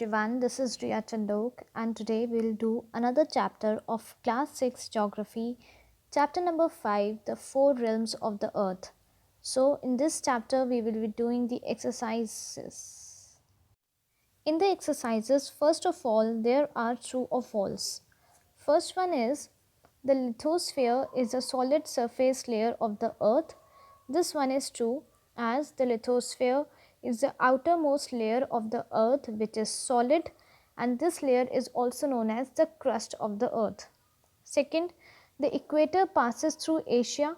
everyone, this is Riya Chandok and today we'll do another chapter of class 6 geography, chapter number 5, the four realms of the earth. So in this chapter we will be doing the exercises. In the exercises, first of all, there are true or false. First one is the lithosphere is a solid surface layer of the earth. This one is true, as the lithosphere is the outermost layer of the earth which is solid, and this layer is also known as the crust of the earth. Second, the equator passes through Asia.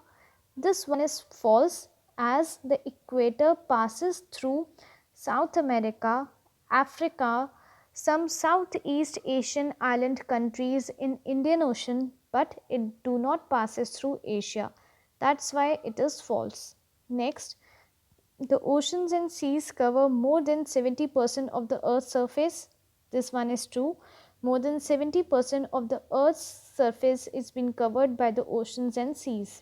This one is false, as the equator passes through South America, Africa, some Southeast Asian island countries in Indian Ocean, but it do not passes through Asia. That's why it is false. Next, the oceans and seas cover more than 70% of the earth's surface. This one is true. More than 70% of the earth's surface is being covered by the oceans and seas.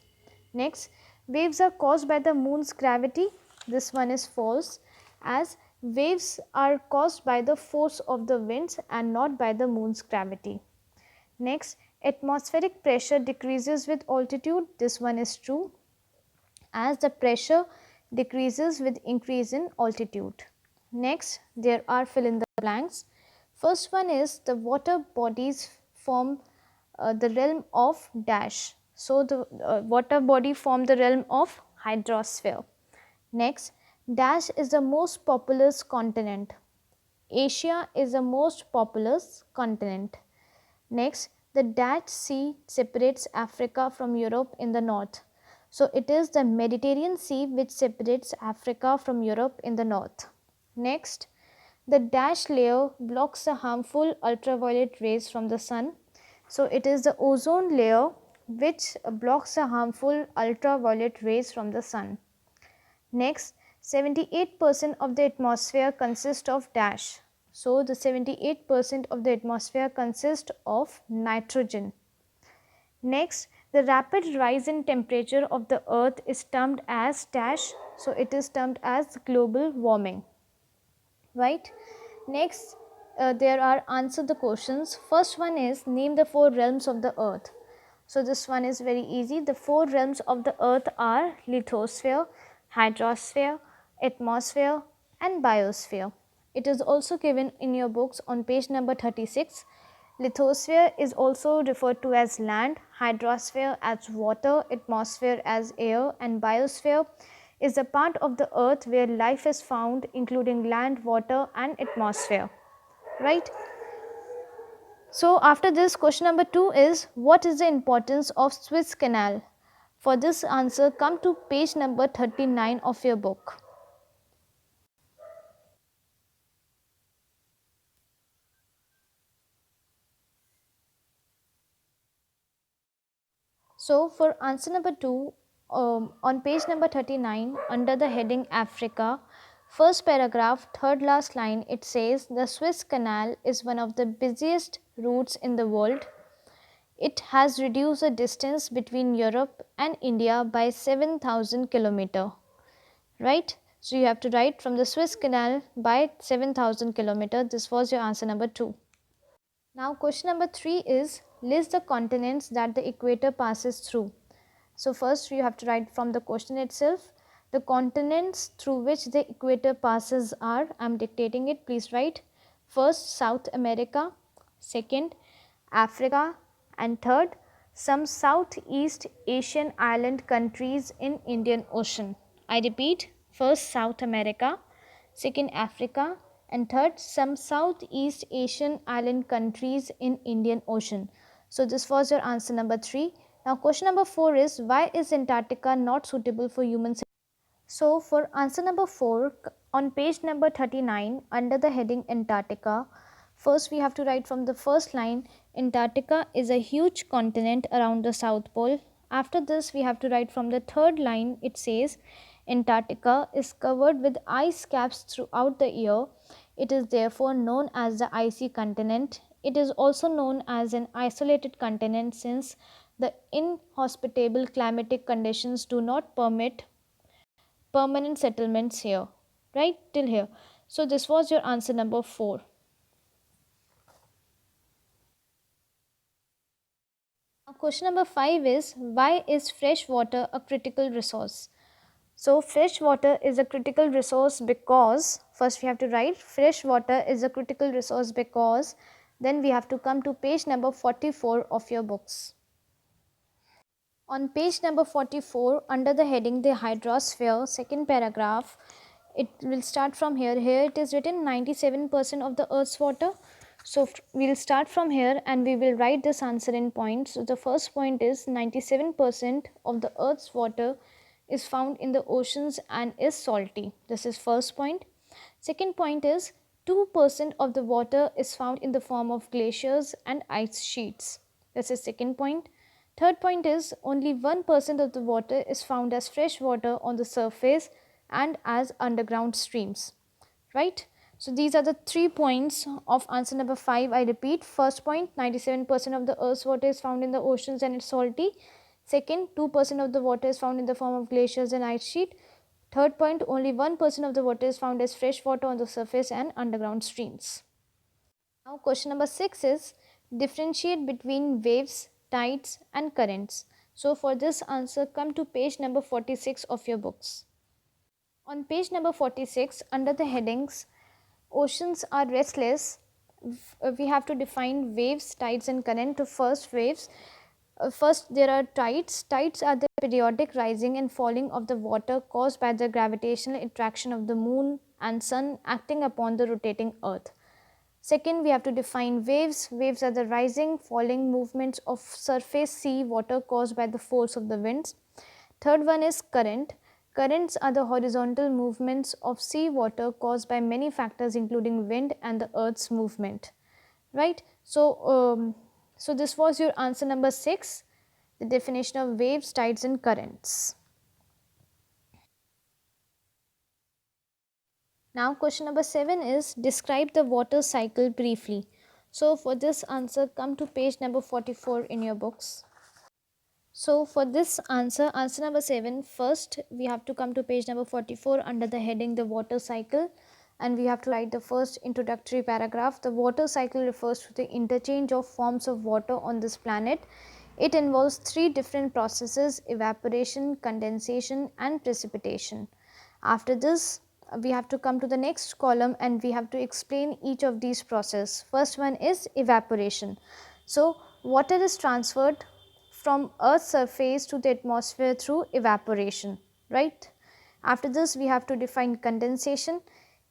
Next, waves are caused by the moon's gravity. This one is false, as waves are caused by the force of the winds and not by the moon's gravity. Next, atmospheric pressure decreases with altitude. This one is true, as the pressure decreases with increase in altitude. Next, there are fill in the blanks. First one is the water bodies form the realm of dash. So, the water body form the realm of hydrosphere. Next, dash is the most populous continent. Asia is the most populous continent. Next, the Dash Sea separates Africa from Europe in the north. So, it is the Mediterranean Sea which separates Africa from Europe in the north. Next, the dash layer blocks the harmful ultraviolet rays from the sun. So, it is the ozone layer which blocks the harmful ultraviolet rays from the sun. Next, 78% of the atmosphere consists of dash. So, the 78% of the atmosphere consists of nitrogen. Next, the rapid rise in temperature of the earth is termed as dash. So, it is termed as global warming, right. Next, there are answer the questions. First one is name the four realms of the earth. So, this one is very easy. The four realms of the earth are lithosphere, hydrosphere, atmosphere and biosphere. It is also given in your books on page number 36. Lithosphere is also referred to as land, hydrosphere as water, atmosphere as air, and biosphere is a part of the earth where life is found, including land, water and atmosphere, right. So, after this, question number 2 is what is the importance of Suez Canal? For this answer, come to page number 39 of your book. So, for answer number 2, on page number 39, under the heading Africa, first paragraph, third last line, it says the Suez Canal is one of the busiest routes in the world. It has reduced the distance between Europe and India by 7,000 km, right. So, you have to write from the Suez Canal by 7,000 km. This was your answer number 2. Now, question number 3 is list the continents that the equator passes through. So, first you have to write from the question itself. The continents through which the equator passes are, I am dictating it, please write. First, South America, second, Africa, and third, some Southeast Asian island countries in Indian Ocean. I repeat, first South America, second Africa, and third some Southeast Asian island countries in Indian Ocean. So, this was your answer number 3. Now, question number 4 is why is Antarctica not suitable for humans? So, for answer number 4, on page number 39 under the heading Antarctica, first we have to write from the first line, Antarctica is a huge continent around the South Pole. After this, we have to write from the third line, it says, Antarctica is covered with ice caps throughout the year. It is therefore known as the icy continent. It is also known as an isolated continent since the inhospitable climatic conditions do not permit permanent settlements here, right, till here. So, this was your answer number 4. question number 5 is, why is fresh water a critical resource? So fresh water is a critical resource because, first we have to write fresh water is a critical resource because, then we have to come to page number 44 of your books. On page number 44, under the heading the hydrosphere, second paragraph, it will start from here. Here it is written 97% of the earth's water. So we will start from here and we will write this answer in points. So the first point is 97% of the earth's water is found in the oceans and is salty. This is first point. Second point is 2% of the water is found in the form of glaciers and ice sheets. This is second point. Third point is only 1% of the water is found as fresh water on the surface and as underground streams. Right? So these are the 3 points of answer number 5. I repeat, first point, 97% of the earth's water is found in the oceans and it's salty. Second, 2% of the water is found in the form of glaciers and ice sheet. Third point, only 1% of the water is found as fresh water on the surface and underground streams. Now question number 6 is, differentiate between waves, tides and currents. So for this answer, come to page number 46 of your books. On page number 46, under the headings oceans are restless, we have to define waves, tides and current. To first, waves. First there are tides. Tides are the periodic rising and falling of the water caused by the gravitational attraction of the moon and sun acting upon the rotating earth. Second, we have to define waves. Waves are the rising, falling movements of surface sea water caused by the force of the winds. Third one is current. Currents are the horizontal movements of sea water caused by many factors including wind and the earth's movement. Right? So this was your answer number 6, the definition of waves, tides and currents. Now question number 7 is, describe the water cycle briefly. So for this answer, come to page number 44 in your books. So for this answer, answer number 7, first we have to come to page number 44 under the heading the water cycle, and we have to write the first introductory paragraph. The water cycle refers to the interchange of forms of water on this planet. It involves 3 different processes: evaporation, condensation and precipitation. After this, we have to come to the next column and we have to explain each of these processes. First one is evaporation. So water is transferred from earth's surface to the atmosphere through evaporation, right? After this, we have to define condensation.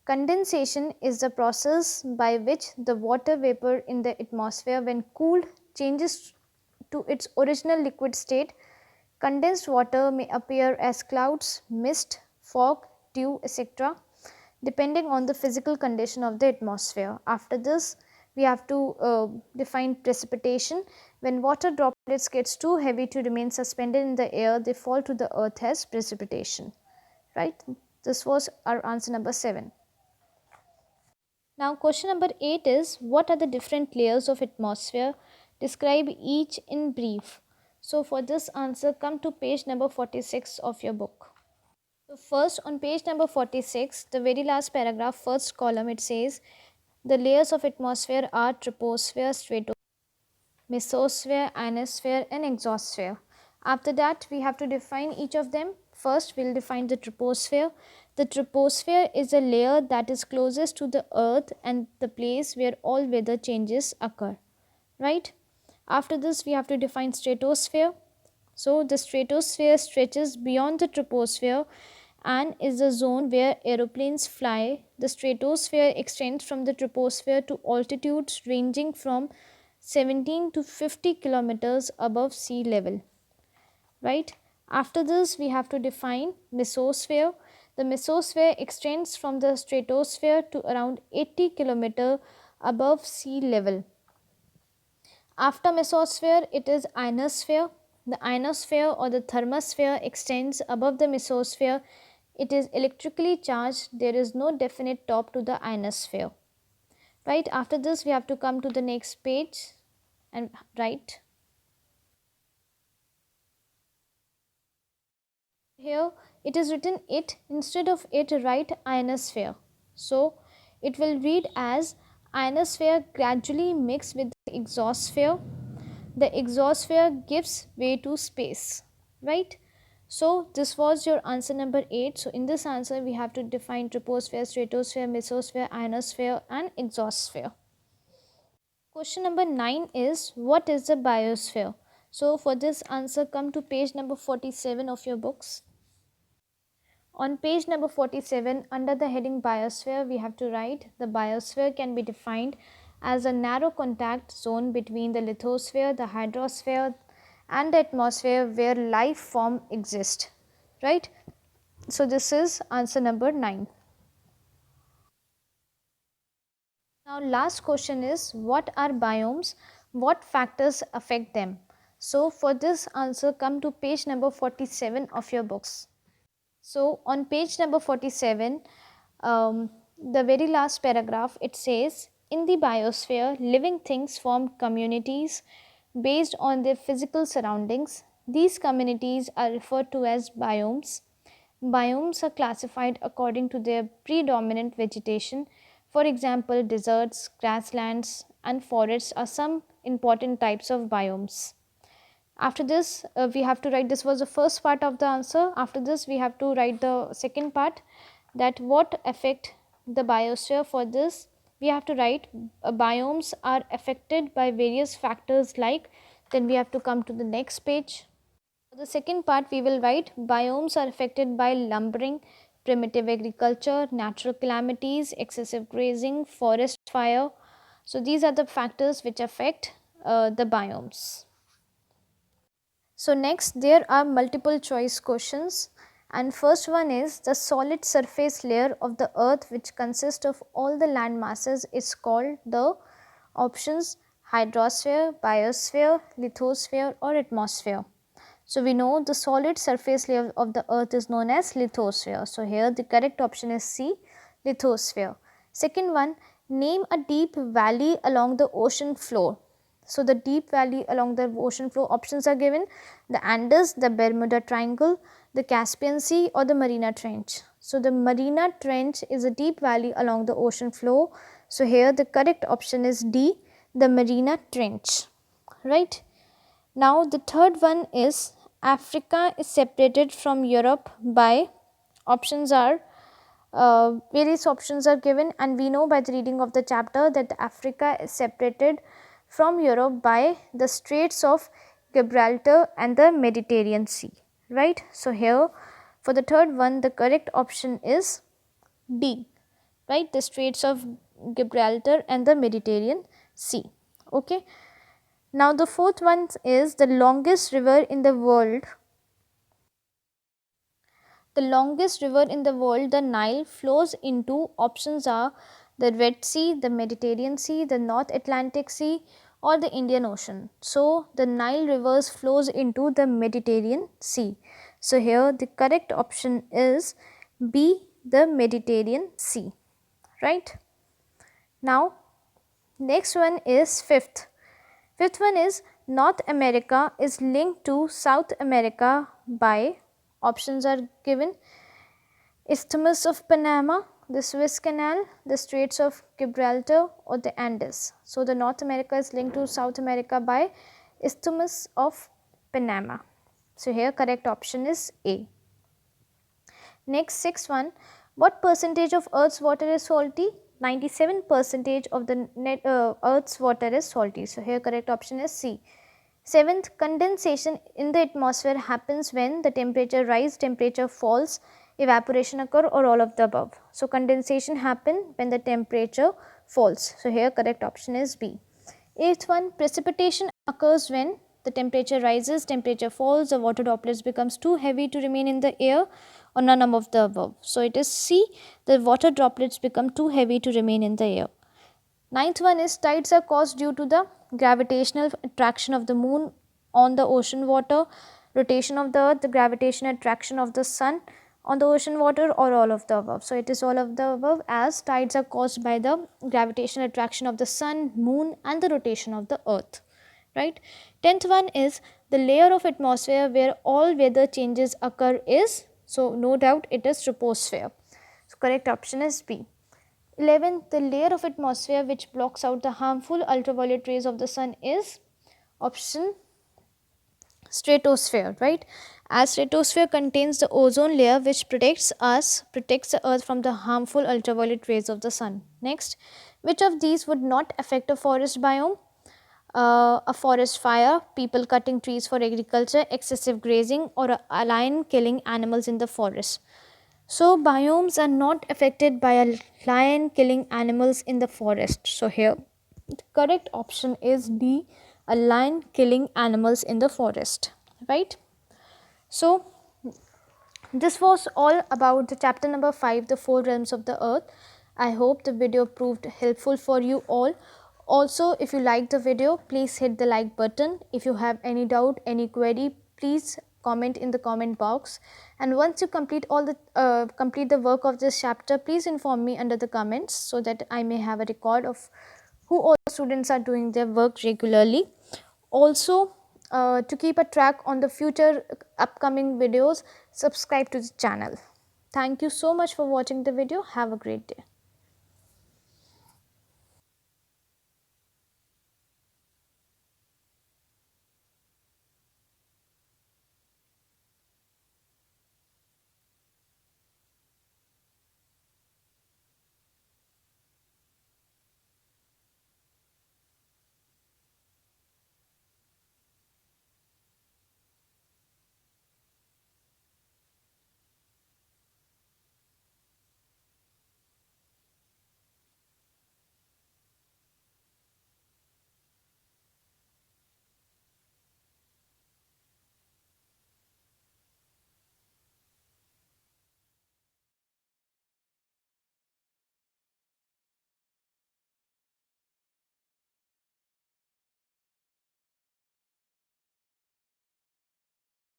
Condensation is the process by which the water vapor in the atmosphere, when cooled, changes to its original liquid state. Condensed water may appear as clouds, mist, fog, dew, etc., depending on the physical condition of the atmosphere. After this, we have to define precipitation. When water droplets gets too heavy to remain suspended in the air, they fall to the earth as precipitation. Right? This was our answer number 7. Now question number 8 is, what are the different layers of atmosphere? Describe each in brief. So for this answer, come to page number 46 of your book. So first, on page number 46, the very last paragraph, first column, it says the layers of atmosphere are troposphere, stratosphere, mesosphere, ionosphere and exosphere. After that, we have to define each of them. First, we will define the troposphere. The troposphere is a layer that is closest to the earth and the place where all weather changes occur. Right? After this, we have to define stratosphere. So the stratosphere stretches beyond the troposphere and is the zone where aeroplanes fly. The stratosphere extends from the troposphere to altitudes ranging from 17 to 50 kilometers above sea level. Right? After this, we have to define mesosphere. The mesosphere extends from the stratosphere to around 80 kilometers above sea level. After mesosphere, it is ionosphere. The ionosphere or the thermosphere extends above the mesosphere. It is electrically charged. There is no definite top to the ionosphere. Right? After this, we have to come to the next page and write. Here it is written it, instead of it write ionosphere. So it will read as ionosphere gradually mixed with the exosphere. the exosphere gives way to space, right? So this was your answer number 8. So in this answer we have to define troposphere, stratosphere, mesosphere, ionosphere and exosphere. Question number 9 is, what is the biosphere? So for this answer, come to page number 47 of your books. On page number 47, under the heading biosphere, we have to write, the biosphere can be defined as a narrow contact zone between the lithosphere, the hydrosphere and the atmosphere where life form exist, right? So this is answer number 9. Now last question is, what are biomes? What factors affect them? So for this answer, come to page number 47 of your books. So on page number 47, the very last paragraph, it says, in the biosphere, living things form communities based on their physical surroundings. These communities are referred to as biomes. Biomes are classified according to their predominant vegetation. For example, deserts, grasslands and forests are some important types of biomes. After this, we have to write, this was the first part of the answer. After this, we have to write the second part, that what affect the biosphere. For this, we have to write biomes are affected by various factors like, then we have to come to the next page. For the second part, we will write biomes are affected by lumbering, primitive agriculture, natural calamities, excessive grazing, forest fire. So these are the factors which affect the biomes. So next, there are multiple choice questions, and first one is, the solid surface layer of the earth which consists of all the land masses is called the options hydrosphere, biosphere, lithosphere or atmosphere. So we know the solid surface layer of the earth is known as lithosphere. So here the correct option is C, lithosphere. Second one, name a deep valley along the ocean floor. So the deep valley along the ocean floor, options are given, the Andes, the Bermuda Triangle, the Caspian Sea or the Mariana Trench. So the Mariana Trench is a deep valley along the ocean floor. So here the correct option is D, the Mariana Trench, right? Now the third one is, Africa is separated from Europe by, options are, various options are given, and we know by the reading of the chapter that Africa is separated from Europe by the Straits of Gibraltar and the Mediterranean Sea, right? So here for the third one, the correct option is D, right? The Straits of Gibraltar and the Mediterranean Sea. Okay. Now the fourth one is, the longest river in the world. The longest river in the world, the Nile, flows into, options are, the Red Sea, the Mediterranean Sea, the North Atlantic Sea or the Indian Ocean. So the Nile rivers flows into the Mediterranean Sea. So here the correct option is B, the Mediterranean Sea, right? Now next one is fifth. Fifth one is, North America is linked to South America by, options are given, Isthmus of Panama, the Suez Canal, the Straits of Gibraltar or the Andes. So the North America is linked to South America by Isthmus of Panama. So here correct option is A. Next, sixth one, what percentage of Earth's water is salty? 97% of the Earth's water is salty. So here correct option is C. Seventh, condensation in the atmosphere happens when the temperature rise, temperature falls, evaporation occur or all of the above. So condensation happen when the temperature falls. So here correct option is B. Eighth one, precipitation occurs when the temperature rises, temperature falls, the water droplets becomes too heavy to remain in the air or none of the above. So it is C, the water droplets become too heavy to remain in the air. Ninth one is, tides are caused due to the gravitational attraction of the moon on the ocean water, rotation of the earth, the gravitational attraction of the sun on the ocean water or all of the above. So it is all of the above, as tides are caused by the gravitational attraction of the sun, moon and the rotation of the earth, right? 10th one is, the layer of atmosphere where all weather changes occur is, so no doubt it is troposphere. So correct option is B. 11th, the layer of atmosphere which blocks out the harmful ultraviolet rays of the sun is, Option stratosphere, right? As stratosphere contains the ozone layer which protects the earth from the harmful ultraviolet rays of the sun. Next, which of these would not affect a forest biome? A forest fire, people cutting trees for agriculture, excessive grazing, or a lion killing animals in the forest. So biomes are not affected by a lion killing animals in the forest. So here the correct option is D, a lion killing animals in the forest, right? So this was all about the chapter number 5, the four realms of the earth. I hope the video proved helpful for you all. Also, if you liked the video, please hit the like button. If you have any doubt, any query, please comment in the comment box. And once you complete the work of this chapter, please inform me under the comments so that I may have a record of who all students are doing their work regularly. Also, to keep a track on the future upcoming videos, subscribe to the channel. Thank you so much for watching the video. Have a great day.